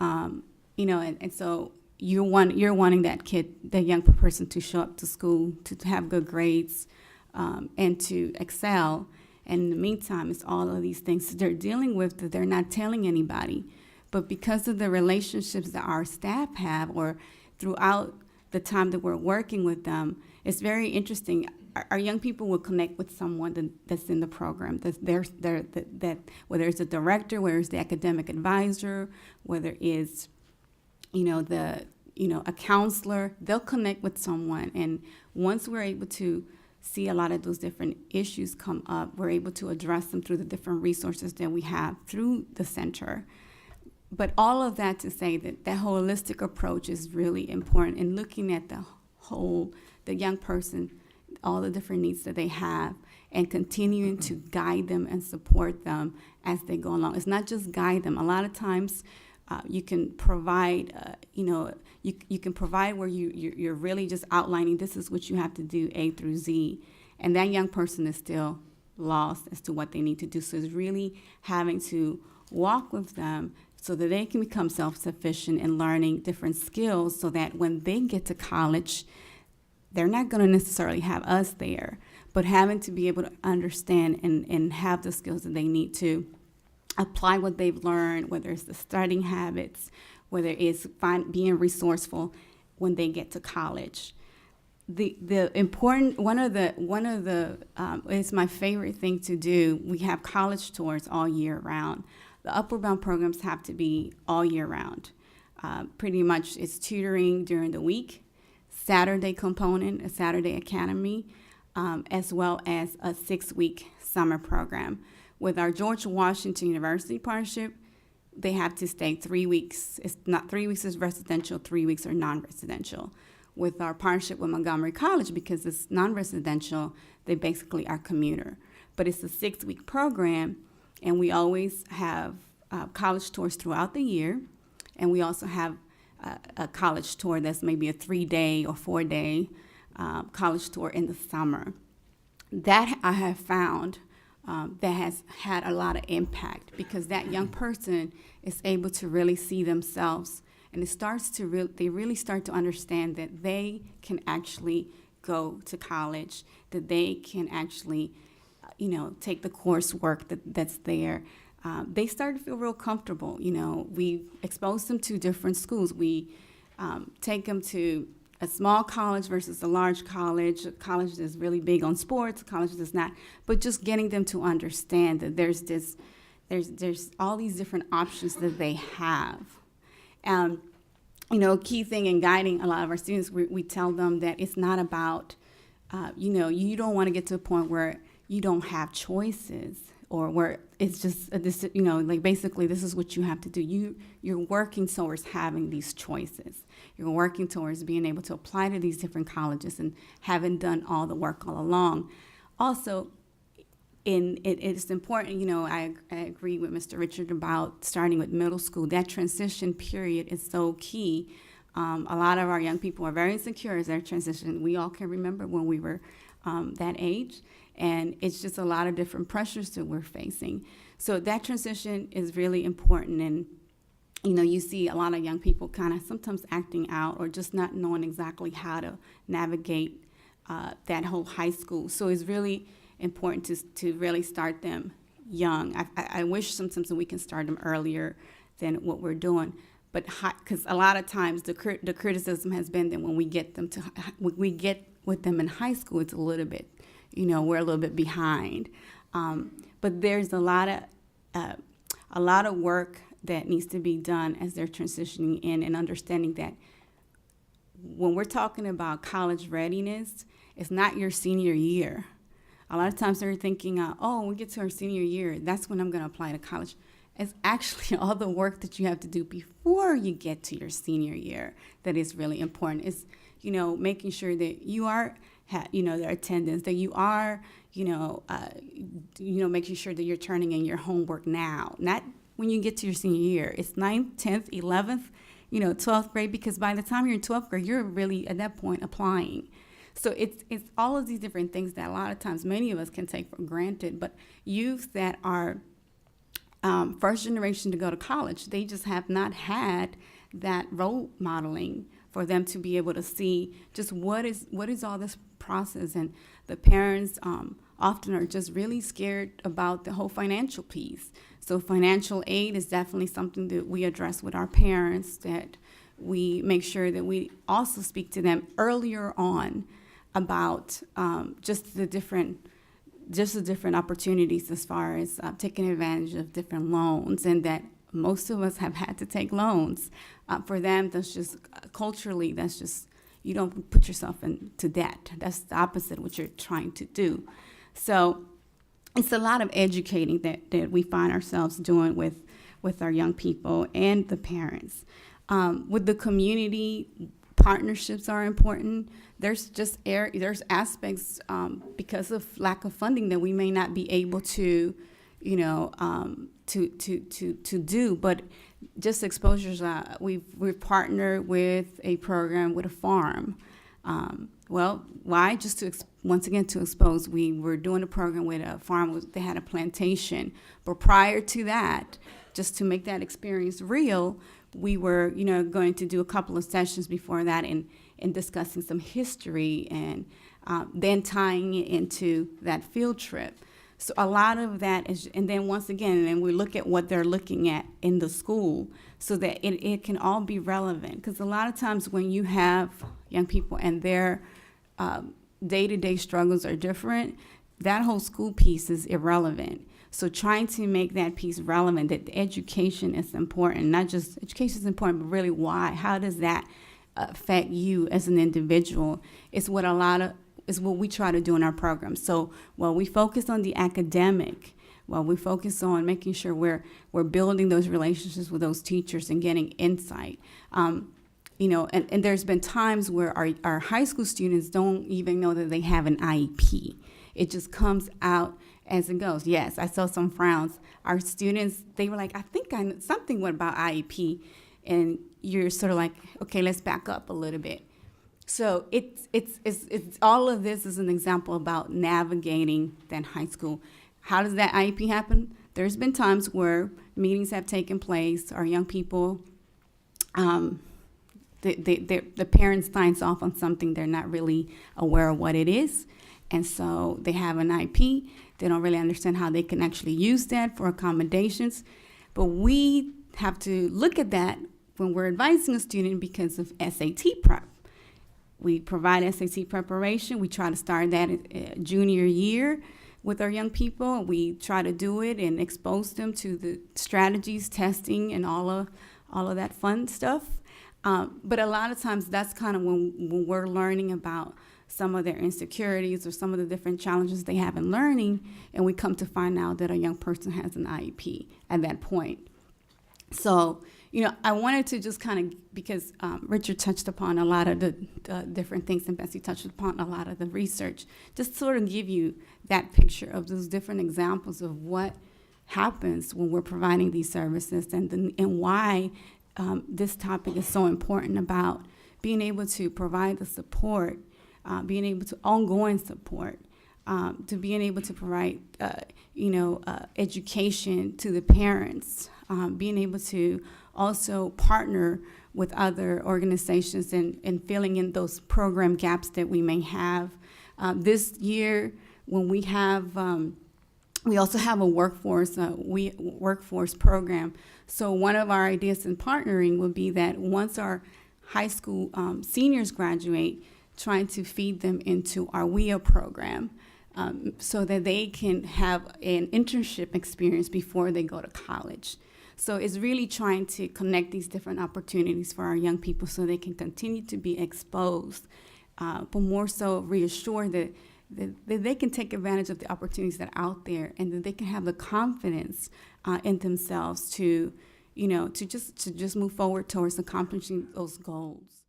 And so you're wanting that young person to show up to school, to have good grades, and to excel. And in the meantime, it's all of these things that they're dealing with that they're not telling anybody. But because of the relationships that our staff have, or throughout the time that we're working with them, it's very interesting. Our young people will connect with someone that's in the program. That whether it's a director, whether it's the academic advisor, whether it's a counselor, they'll connect with someone. And once we're able to see a lot of those different issues come up, we're able to address them through the different resources that we have through the center. But all of that to say that holistic approach is really important in looking at the young person, all the different needs that they have, and continuing to guide them and support them as they go along. It's not just guide them. A lot of times you can provide, you can provide where you're really just outlining, this is what you have to do, A through Z. And that young person is still lost as to what they need to do. So it's really having to walk with them so that they can become self-sufficient in learning different skills, so that when they get to college, they're not going to necessarily have us there, but having to be able to understand and have the skills that they need to apply what they've learned, whether it's the studying habits, whether it's being resourceful when they get to college. The important one of the it's my favorite thing to do. We have college tours all year round. The Upward Bound programs have to be all year round. Pretty much it's tutoring during the week, Saturday component, a Saturday academy, as well as a 6-week summer program. With our George Washington University partnership, they have to stay 3 weeks. It's not 3 weeks is residential, 3 weeks are non-residential. With our partnership with Montgomery College, because it's non-residential, they basically are commuter. But it's a 6-week program, and we always have college tours throughout the year, and we also have a college tour that's maybe a 3-day or 4-day college tour in the summer. That I have found that has had a lot of impact, because that young person is able to really see themselves, and they really start to understand that they can actually go to college, that they can actually, take the coursework that's there. They start to feel real comfortable. We expose them to different schools. We take them to a small college versus a large college. A college that's really big on sports, a college that's not. But just getting them to understand that there's all these different options that they have. Key thing in guiding a lot of our students, we tell them that it's not about, you don't want to get to a point where you don't have choices, or where it's just basically this is what you have to do. You're working towards having these choices. You're working towards being able to apply to these different colleges and having done all the work all along. Also, it's important, I agree with Mr. Richard about starting with middle school. That transition period is so key. A lot of our young people are very insecure as they're transitioning. We all can remember when we were that age, and it's just a lot of different pressures that we're facing. So that transition is really important, and you see a lot of young people kind of sometimes acting out or just not knowing exactly how to navigate that whole high school. So it's really important to really start them young. I wish sometimes that we can start them earlier than what we're doing, but because a lot of times the criticism has been that when we get with them in high school, it's a little bit, we're a little bit behind. But there's a lot of work that needs to be done as they're transitioning in, and understanding that when we're talking about college readiness, it's not your senior year. A lot of times they're thinking, when we get to our senior year, that's when I'm going to apply to college. It's actually all the work that you have to do before you get to your senior year that is really important. It's, making sure that you are, their attendance, that you are, making sure that you're turning in your homework now, not when you get to your senior year. It's 9th, 10th, 11th, 12th grade, because by the time you're in 12th grade, you're really at that point applying. So it's all of these different things that a lot of times many of us can take for granted, but youth that are first generation to go to college. They just have not had that role modeling for them to be able to see just what is all this process. And the parents often are just really scared about the whole financial piece. So financial aid is definitely something that we address with our parents, that we make sure that we also speak to them earlier on about just the different opportunities as far as taking advantage of different loans, and that most of us have had to take loans. For them, that's just culturally, that's just, you don't put yourself into debt. That's the opposite of what you're trying to do. So it's a lot of educating that we find ourselves doing with our young people and the parents. With the community, partnerships are important. There's just there's aspects because of lack of funding that we may not be able to, to do. But just exposures. We've partnered with a program with a farm. Well, why? Just to once again to expose. We were doing a program with a farm. They had a plantation, but prior to that, just to make that experience real, we were, going to do a couple of sessions before that and discussing some history and then tying it into that field trip. So a lot of that is, and then once again, and we look at what they're looking at in the school so that it can all be relevant. Because a lot of times when you have young people and their day-to-day struggles are different, that whole school piece is irrelevant. So trying to make that piece relevant, that the education is important, not just education is important, but really why? How does that affect you as an individual? Is what we try to do in our program. So while we focus on the academic, while we focus on making sure we're building those relationships with those teachers and getting insight, and there's been times where our high school students don't even know that they have an IEP. It just comes out as it goes. Yes, I saw some frowns. Our students, they were like, I think I know something about IEP. And you're sort of like, okay, let's back up a little bit. So it's all of this is an example about navigating that high school. How does that IEP happen? There's been times where meetings have taken place. Our young people, the parents signs off on something, they're not really aware of what it is. And so they have an IEP. They don't really understand how they can actually use that for accommodations. But we have to look at that when we're advising a student because of SAT prep. We provide SAT preparation. We try to start that at junior year with our young people. We try to do it and expose them to the strategies, testing, and all of that fun stuff. But a lot of times that's kind of when we're learning about some of their insecurities or some of the different challenges they have in learning, and we come to find out that a young person has an IEP at that point. So, I wanted to just kind of, because Richard touched upon a lot of the different things, and Bessie touched upon a lot of the research, just sort of give you that picture of those different examples of what happens when we're providing these services, and why this topic is so important about being able to provide the support, being able to ongoing support, to being able to provide, education to the parents, being able to also partner with other organizations and filling in those program gaps that we may have. This year, when we have, we also have a workforce program. So one of our ideas in partnering would be that once our high school seniors graduate, trying to feed them into our WIA program so that they can have an internship experience before they go to college. So it's really trying to connect these different opportunities for our young people so they can continue to be exposed, but more so reassure that they can take advantage of the opportunities that are out there, and that they can have the confidence in themselves to just move forward towards accomplishing those goals.